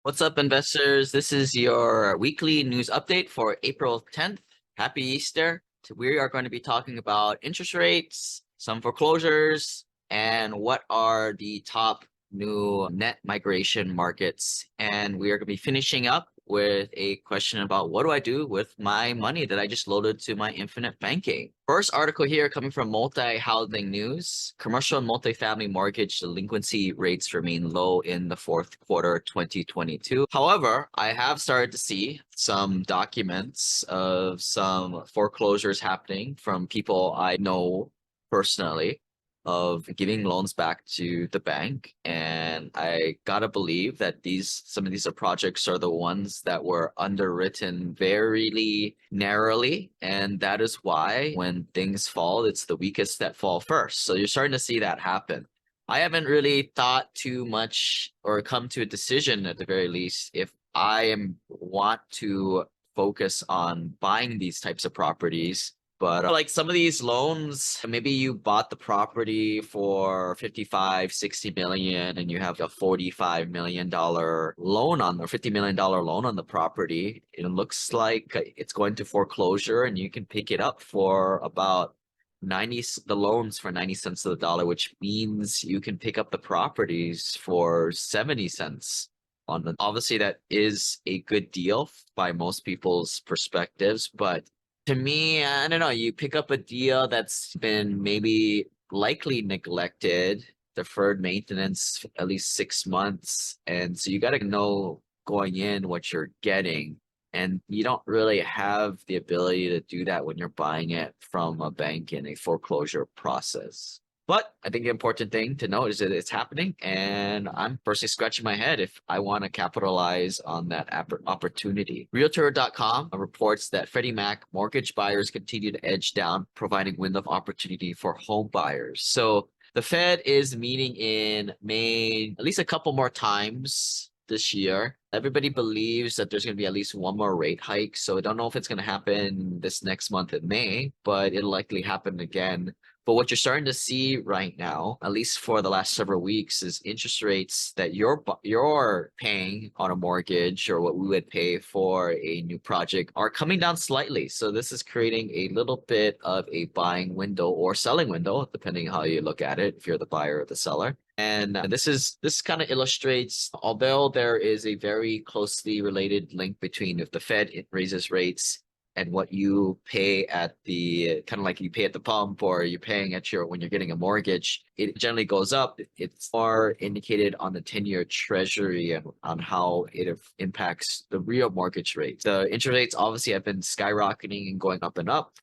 What's up, investors? This is your weekly news update for April 10th. Happy Easter. We are going to be talking about interest rates, some foreclosures, and what are the top new net migration markets. And we are going to be finishing up with a question about what do I do with my money that I just loaded to my infinite banking. First article here coming from Multi-Housing News. Commercial and multifamily mortgage delinquency rates remain low in the fourth quarter 2022. However, I have started to see some documents of some foreclosures happening from people I know personally of giving loans back to the bank. And I gotta believe that some of these projects are the ones that were underwritten very narrowly. And that is why when things fall, it's the weakest that fall first. So you're starting to see that happen. I haven't really thought too much or come to a decision at the very least if want to focus on buying these types of properties. But like some of these loans, maybe you bought the property for 55, 60 million and you have a $45 million loan on or $50 million loan on the property. It looks like it's going to foreclosure and you can pick it up for about the loans for 90 cents to the dollar, which means you can pick up the properties for 70 cents on the. Obviously, that is a good deal by most people's perspectives, but to me, I don't know, you pick up a deal that's been maybe likely neglected, deferred maintenance at least 6 months. And so you got to know going in what you're getting. And you don't really have the ability to do that when you're buying it from a bank in a foreclosure process. But I think the important thing to note is that it's happening, and I'm personally scratching my head if I want to capitalize on that opportunity. Realtor.com reports that Freddie Mac mortgage buyers continue to edge down, providing window of opportunity for home buyers. So the Fed is meeting in May at least a couple more times this year. Everybody believes that there's going to be at least one more rate hike. So I don't know if it's going to happen this next month in May, but it'll likely happen again. But what you're starting to see right now, at least for the last several weeks, is interest rates that you're paying on a mortgage or what we would pay for a new project are coming down slightly. So this is creating a little bit of a buying window or selling window, depending how you look at it, if you're the buyer or the seller. And this kind of illustrates, although there is a very closely related link between if the Fed raises rates and what you pay at the kind of like you pay at the pump or you're paying at when you're getting a mortgage, it generally goes up. It's more indicated on the 10-year treasury and on how it impacts the real mortgage rate. The interest rates obviously have been skyrocketing and going up and up,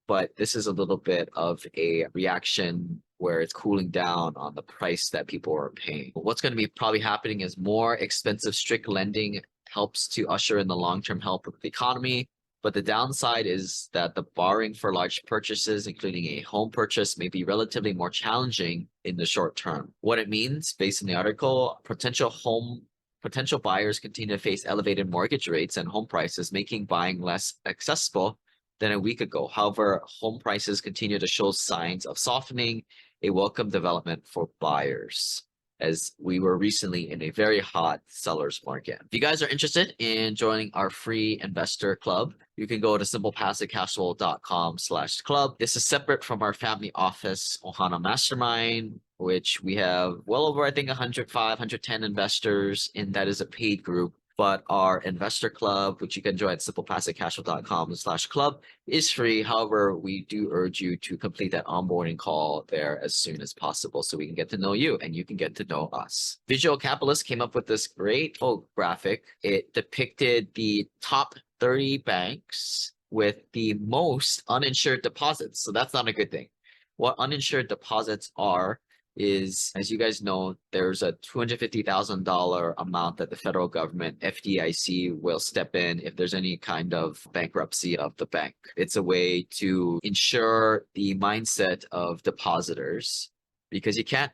but this is a little bit of a reaction where it's cooling down on the price that people are paying. What's going to be probably happening is more expensive strict lending helps to usher in the long-term health of the economy. But the downside is that the borrowing for large purchases, including a home purchase, may be relatively more challenging in the short term. What it means, based on the article, potential buyers continue to face elevated mortgage rates and home prices, making buying less accessible than a week ago. However, home prices continue to show signs of softening, a welcome development for buyers, as we were recently in a very hot seller's market. If you guys are interested in joining our free investor club, you can go to simplepassivecashflow.com/club. This is separate from our family office Ohana Mastermind, which we have well over, I think, 105, 110 investors, and that is a paid group. But our investor club, which you can join at simplepassivecashflow.com/club, is free. However, we do urge you to complete that onboarding call there as soon as possible so we can get to know you and you can get to know us. Visual Capitalist came up with this great graphic. It depicted the top 30 banks with the most uninsured deposits. So that's not a good thing. What uninsured deposits are is, as you guys know, there's a $250,000 amount that the federal government, FDIC, will step in if there's any kind of bankruptcy of the bank. It's a way to ensure the mindset of depositors, because you can't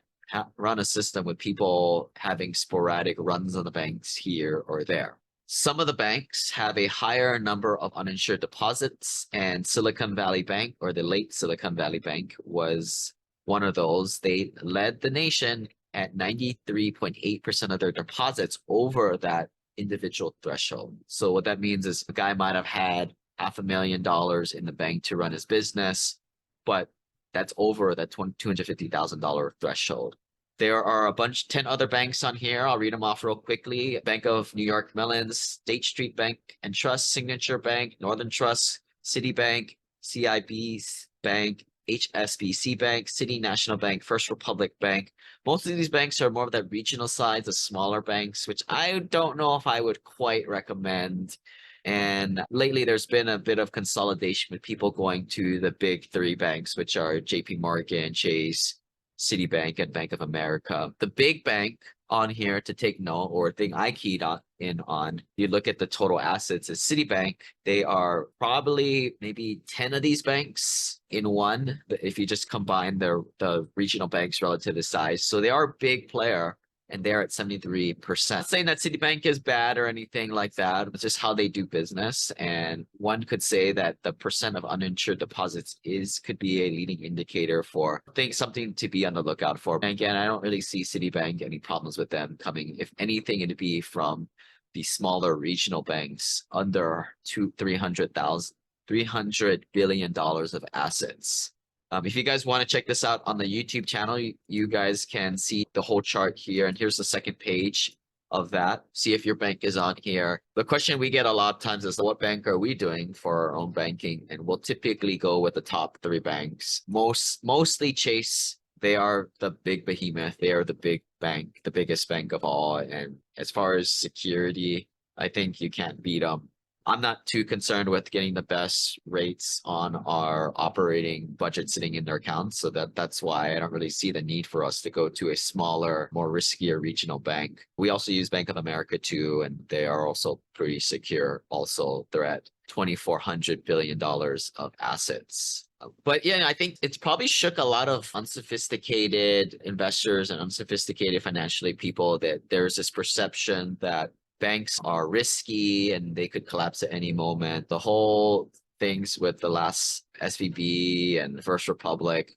run a system with people having sporadic runs on the banks here or there. Some of the banks have a higher number of uninsured deposits, and Silicon Valley Bank, or the late Silicon Valley Bank, was one of those. They led the nation at 93.8% of their deposits over that individual threshold. So what that means is a guy might have had $500,000 in the bank to run his business, but that's over that $250,000 threshold. There are 10 other banks on here. I'll read them off real quickly. Bank of New York Mellon, State Street Bank and Trust, Signature Bank, Northern Trust, Citibank, CIB Bank, HSBC Bank, City National Bank, First Republic Bank. Most of these banks are more of that regional side, the smaller banks, which I don't know if I would quite recommend. And lately, there's been a bit of consolidation with people going to the big three banks, which are JP Morgan, Chase, Citibank, and Bank of America. The big bank on here to take note, or thing I keyed in on, you look at the total assets, is Citibank. They are probably maybe 10 of these banks in one, if you just combine the regional banks relative to size. So they are a big player, and they're at 73%. Not saying that Citibank is bad or anything like that. It's just how they do business. And one could say that the percent of uninsured deposits could be a leading indicator for something to be on the lookout for. And again, I don't really see Citibank any problems with them coming. If anything, it'd be from the smaller regional banks under $300 billion of assets. If you guys want to check this out on the YouTube channel, you guys can see the whole chart here. And here's the second page of that. See if your bank is on here. The question we get a lot of times is, what bank are we doing for our own banking? And we'll typically go with the top three banks. Mostly Chase. They are the big behemoth. They are the big bank, the biggest bank of all. And as far as security, I think you can't beat them. I'm not too concerned with getting the best rates on our operating budget sitting in their accounts. So that's why I don't really see the need for us to go to a smaller, more riskier regional bank. We also use Bank of America too, and they are also pretty secure. Also, they're at $2,400 billion of assets. But yeah, I think it's probably shook a lot of unsophisticated investors and unsophisticated financially people that there's this perception that banks are risky and they could collapse at any moment. The whole things with the last SVB and First Republic,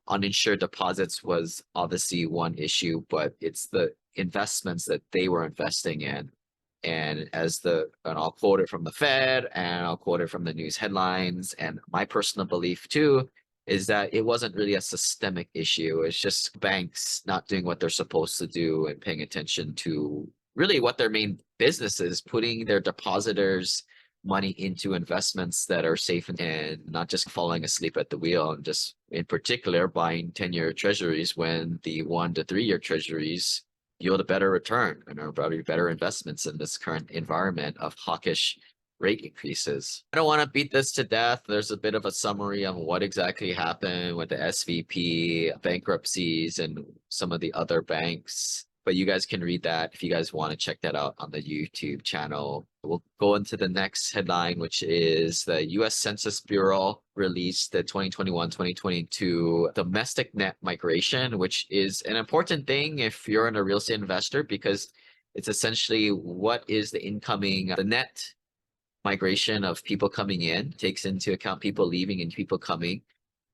uninsured deposits was obviously one issue, but it's the investments that they were investing in. And I'll quote it from the Fed and I'll quote it from the news headlines. And my personal belief too is that it wasn't really a systemic issue. It's just banks not doing what they're supposed to do and paying attention to really what their main business is, putting their depositors' money into investments that are safe and not just falling asleep at the wheel, and just in particular buying 10-year treasuries when the 1 to 3 year treasuries yield a better return and are probably better investments in this current environment of hawkish rate increases. I don't want to beat this to death. There's a bit of a summary on what exactly happened with the SVP bankruptcies and some of the other banks. But you guys can read that if you guys want to check that out on the YouTube channel. We'll go into the next headline, which is the U.S. Census Bureau released the 2021-2022 domestic net migration, which is an important thing if you're a real estate investor, because it's essentially what is the net migration of people coming in, takes into account people leaving and people coming.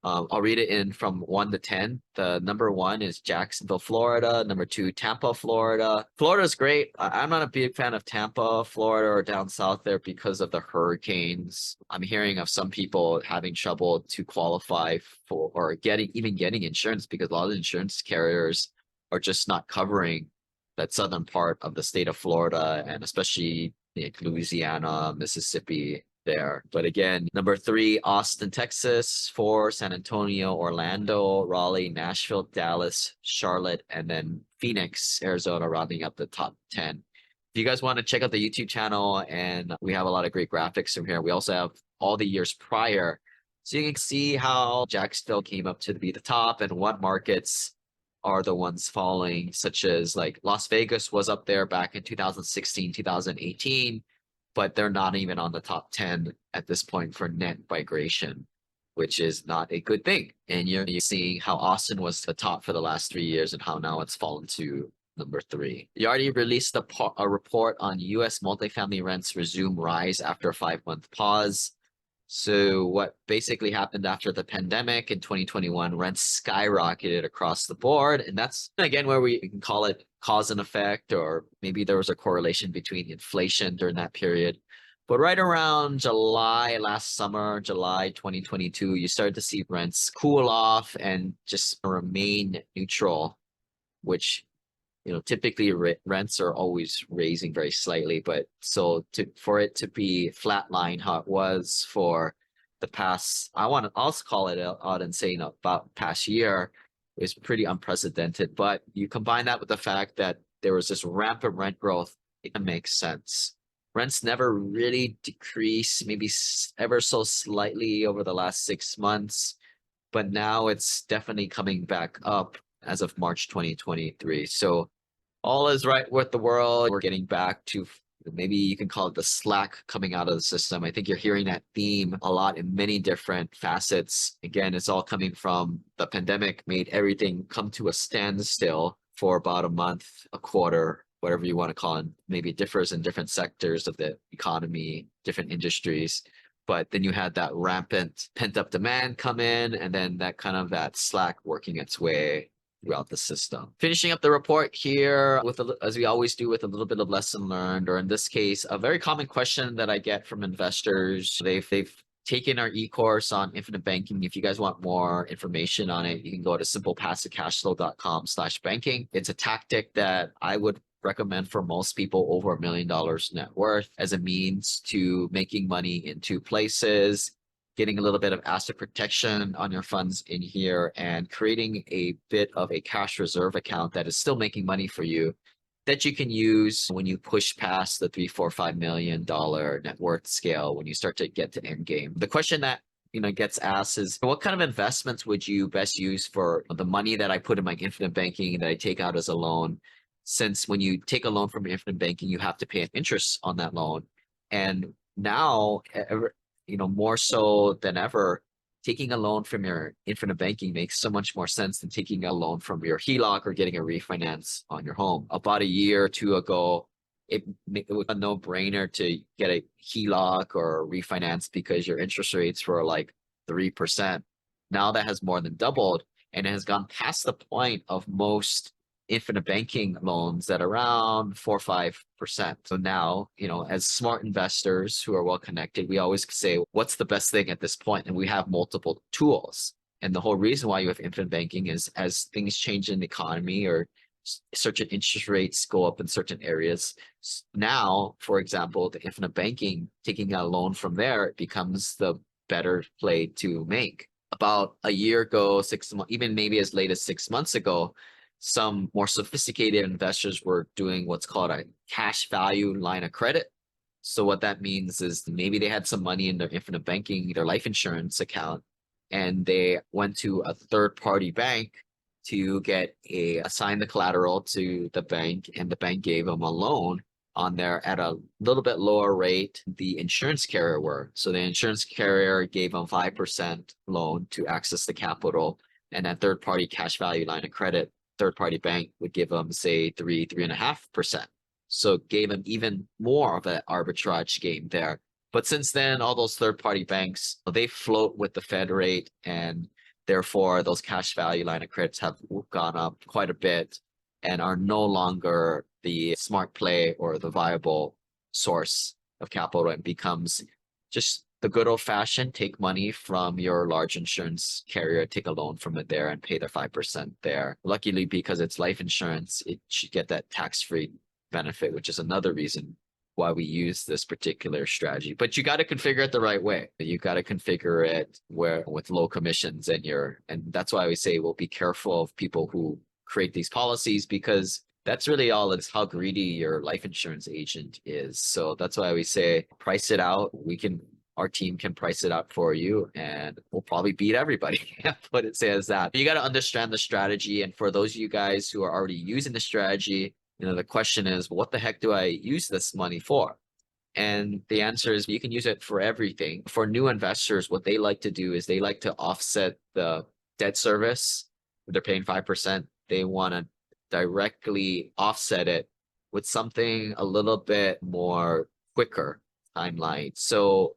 I'll read it in from 1 to 10. The number 1 is Jacksonville, Florida. Number 2, Tampa, Florida. Florida's great. I'm not a big fan of Tampa, Florida, or down south there because of the hurricanes. I'm hearing of some people having trouble to qualify for or getting insurance because a lot of insurance carriers are just not covering that southern part of the state of Florida, and especially Louisiana, Mississippi there. But again, number 3, Austin, Texas. 4, San Antonio, Orlando, Raleigh, Nashville, Dallas, Charlotte, and then Phoenix, Arizona, rounding up the top 10. If you guys want to check out the YouTube channel, and we have a lot of great graphics from here. We also have all the years prior, so you can see how Jacksonville came up to be the top and what markets are the ones falling, such as like Las Vegas was up there back in 2016, 2018. But they're not even on the top 10 at this point for net migration, which is not a good thing. And you're seeing how Austin was the top for the last 3 years and how now it's fallen to number 3. You already released a report on U.S. multifamily rents resume rise after a 5-month pause. So what basically happened after the pandemic in 2021, rents skyrocketed across the board. And that's again where we can call it cause and effect, or maybe there was a correlation between inflation during that period. But right around July last summer, July 2022, you started to see rents cool off and just remain neutral, which typically rents are always raising very slightly, but for it to be flatline how it was for the past, I'll call it out and say, about past year is pretty unprecedented. But you combine that with the fact that there was this rampant rent growth, it makes sense. Rents never really decreased, maybe ever so slightly over the last 6 months, but now it's definitely coming back up as of March 2023. So all is right with the world. We're getting back to, maybe you can call it, the slack coming out of the system. I think you're hearing that theme a lot in many different facets. Again, it's all coming from the pandemic, made everything come to a standstill for about a month, a quarter, whatever you want to call it. Maybe it differs in different sectors of the economy, different industries. But then you had that rampant pent-up demand come in, and then that slack working its way throughout the system. Finishing up the report here with, as we always do, with a little bit of lesson learned, or in this case, a very common question that I get from investors. They've taken our e-course on infinite banking. If you guys want more information on it, you can go to simplepassivecashflow.com/banking. It's a tactic that I would recommend for most people over $1 million net worth as a means to making money in two places, getting a little bit of asset protection on your funds in here, and creating a bit of a cash reserve account that is still making money for you that you can use when you push past the $3, $4, $5 million net worth scale, when you start to get to end game. The question that gets asked is, what kind of investments would you best use for the money that I put in my infinite banking that I take out as a loan? Since when you take a loan from infinite banking, you have to pay interest on that loan. And now, more so than ever, taking a loan from your infinite banking makes so much more sense than taking a loan from your HELOC or getting a refinance on your home. About a year or two ago, it was a no-brainer to get a HELOC or a refinance because your interest rates were like 3%. Now that has more than doubled, and it has gone past the point of most infinite banking loans at around 4 or 5%. So now, as smart investors who are well connected, we always say, what's the best thing at this point? And we have multiple tools. And the whole reason why you have infinite banking is, as things change in the economy or certain interest rates go up in certain areas, now, for example, the infinite banking, taking a loan from there, it becomes the better play to make. About a year ago, 6 months, even maybe as late as 6 months ago, some more sophisticated investors were doing what's called a cash value line of credit. So what that means is maybe they had some money in their infinite banking, their life insurance account, and they went to a third-party bank to assign the collateral to the bank, and the bank gave them a loan on there at a little bit lower rate the insurance carrier were. So the insurance carrier gave them 5% loan to access the capital, and that third-party cash value line of credit, third-party bank would give them, say, 3.5%. So gave them even more of an arbitrage game there. But since then, all those third-party banks, they float with the Fed rate, and therefore those cash value line of credits have gone up quite a bit and are no longer the smart play or the viable source of capital, and becomes just the good old-fashioned take money from your large insurance carrier, take a loan from it there, and pay the 5% there. Luckily, because it's life insurance, it should get that tax-free benefit, which is another reason why we use this particular strategy. But you got to configure it the right way. You got to configure it with low commissions, and that's why we say, we'll be careful of people who create these policies, because that's really all. It's how greedy your life insurance agent is. So that's why we say, price it out. Our team can price it out for you, and we'll probably beat everybody. But it says that you got to understand the strategy. And for those of you guys who are already using the strategy, the question is, what the heck do I use this money for? And the answer is, you can use it for everything. For new investors, what they like to do is they like to offset the debt service. If they're paying 5%, they want to directly offset it with something a little bit more quicker timeline. So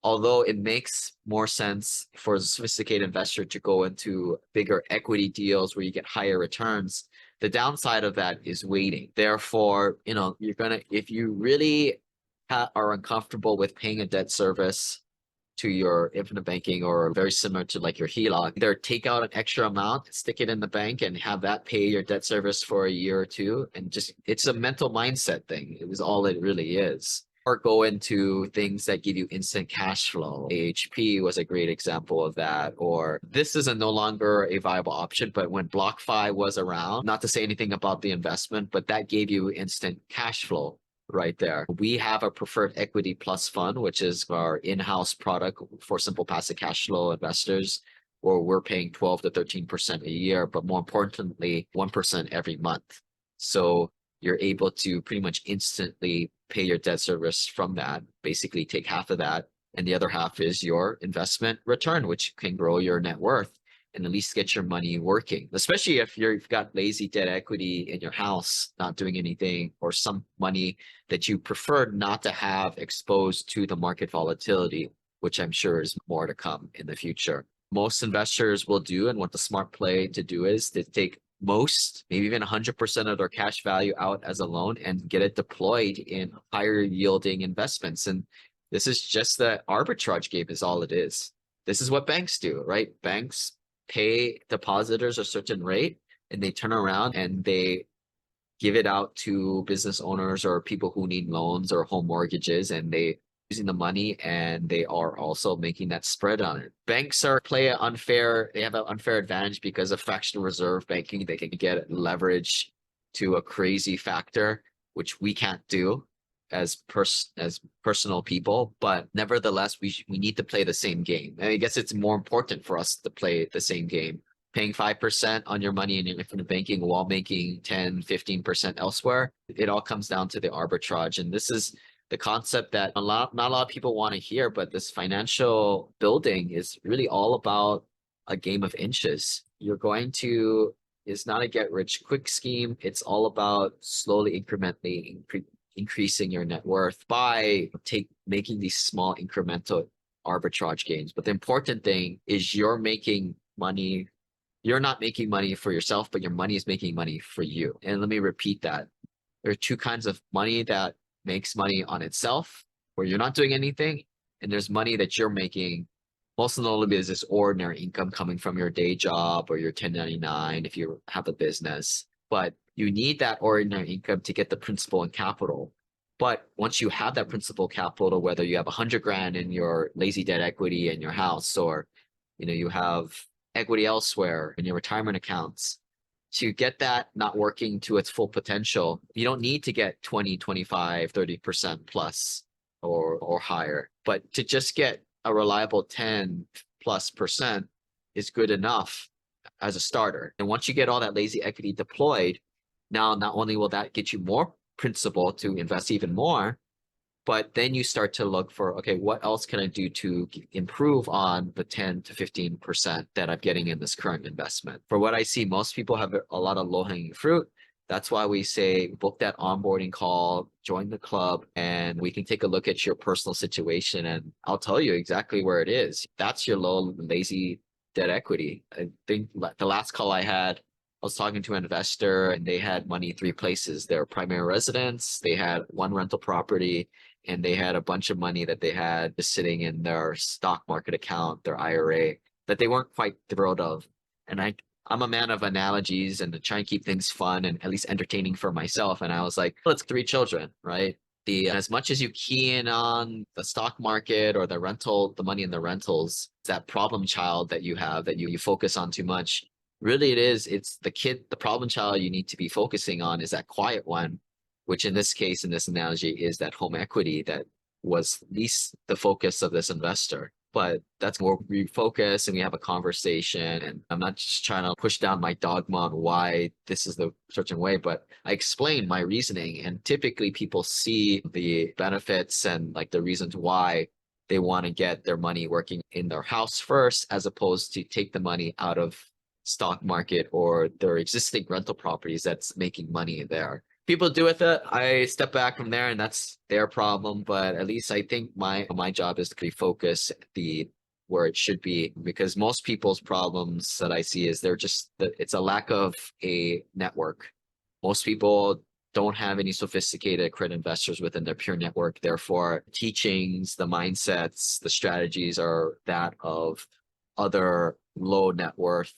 although it makes more sense for a sophisticated investor to go into bigger equity deals where you get higher returns, the downside of that is waiting. Therefore, if you really are uncomfortable with paying a debt service to your infinite banking or very similar to like your HELOC, either take out an extra amount, stick it in the bank and have that pay your debt service for a year or two. And just, it's a mental mindset thing. It was all it really is. Or go into things that give you instant cash flow. AHP was a great example of that. Or this is no longer a viable option, but when BlockFi was around, not to say anything about the investment, but that gave you instant cash flow right there. We have a preferred equity plus fund, which is our in-house product for simple passive cash flow investors, where we're paying 12 to 13% a year, but more importantly, 1% every month. So you're able to pretty much instantly pay your debt service from that, basically take half of that, and the other half is your investment return, which can grow your net worth and at least get your money working, especially if you've got lazy debt equity in your house, not doing anything, or some money that you prefer not to have exposed to the market volatility, which I'm sure is more to come in the future. Most investors will do, and what the smart play to do is to take most, maybe even 100% of their cash value out as a loan and get it deployed in higher yielding investments. And this is just the arbitrage game is all it is. This is what banks do, right? Banks pay depositors a certain rate and they turn around and they give it out to business owners or people who need loans or home mortgages, and they using the money and they are also making that spread on it. Banks they have an unfair advantage because of fractional reserve banking. They can get leverage to a crazy factor, which we can't do as personal people, but nevertheless, we need to play the same game. And I guess it's more important for us to play the same game. Paying 5% on your money in infinite banking while making 10, 15% elsewhere. It all comes down to the arbitrage. And this is the concept that not a lot of people want to hear, but this financial building is really all about a game of inches. It's not a get rich quick scheme. It's all about slowly incrementally increasing your net worth by making these small incremental arbitrage gains. But the important thing is you're making money. You're not making money for yourself, but your money is making money for you. And let me repeat that. There are two kinds of money that makes money on itself, where you're not doing anything, and there's money that you're making. Most notably is this ordinary income coming from your day job or your 1099 if you have a business. But you need that ordinary income to get the principal and capital. But once you have that principal capital, whether you have 100 grand in your lazy debt equity in your house, or you have equity elsewhere in your retirement accounts, to get that not working to its full potential, you don't need to get 20, 25, 30% plus or higher. But to just get a reliable 10 plus percent is good enough as a starter. And once you get all that lazy equity deployed, now not only will that get you more principal to invest even more, but then you start to look for, okay, what else can I do to improve on the 10 to 15% that I'm getting in this current investment? For what I see, most people have a lot of low-hanging fruit. That's why we say book that onboarding call, join the club, and we can take a look at your personal situation and I'll tell you exactly where it is. That's your low, lazy debt equity. I think the last call I had, I was talking to an investor and they had money three places. Their primary residence, they had one rental property, and they had a bunch of money that they had just sitting in their stock market account, their IRA, that they weren't quite thrilled of. And I'm a man of analogies and to try and keep things fun and at least entertaining for myself. And I was like, let's 3 children, right? As much as you key in on the stock market or the money in the rentals, that problem child that you have that you focus on too much. Really it's the problem child you need to be focusing on is that quiet one, which in this case, in this analogy, is that home equity that was at least the focus of this investor. But that's where we focus and we have a conversation, and I'm not just trying to push down my dogma on why this is the certain way, but I explain my reasoning, and typically people see the benefits and like the reasons why they want to get their money working in their house first, as opposed to take the money out of stock market or their existing rental properties that's making money there. people do with it, I step back from there and that's their problem. But at least I think my job is to refocus the where it should be, because most people's problems that I see is they're just it's a lack of a network. Most people don't have any sophisticated credit investors within their peer network. Therefore, teachings, the mindsets, the strategies are that of other low net worth,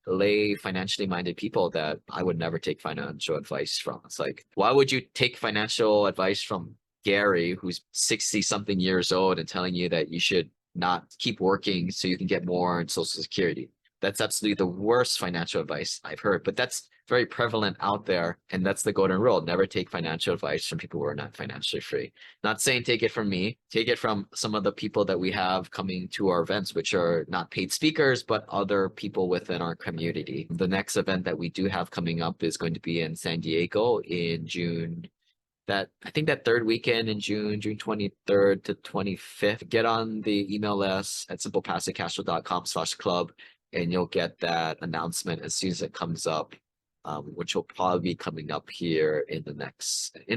lay financially minded people that I would never take financial advice from. It's like, why would you take financial advice from Gary, who's 60 something years old, and telling you that you should not keep working so you can get more in Social Security? That's absolutely the worst financial advice I've heard, but that's very prevalent out there. And that's the golden rule. Never take financial advice from people who are not financially free. Not saying take it from me, take it from some of the people that we have coming to our events, which are not paid speakers, but other people within our community. The next event that we do have coming up is going to be in San Diego in June. I think that third weekend in June 23rd to 25th. Get on the email list at simplepassivecashflow.com/club, and you'll get that announcement as soon as it comes up, which will probably be coming up here in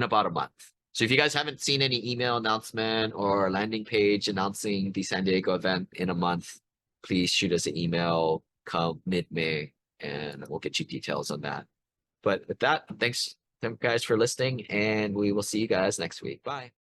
about a month. So if you guys haven't seen any email announcement or landing page announcing the San Diego event in a month, please shoot us an email come mid-May and we'll get you details on that. But with that, thanks guys for listening, and we will see you guys next week. Bye.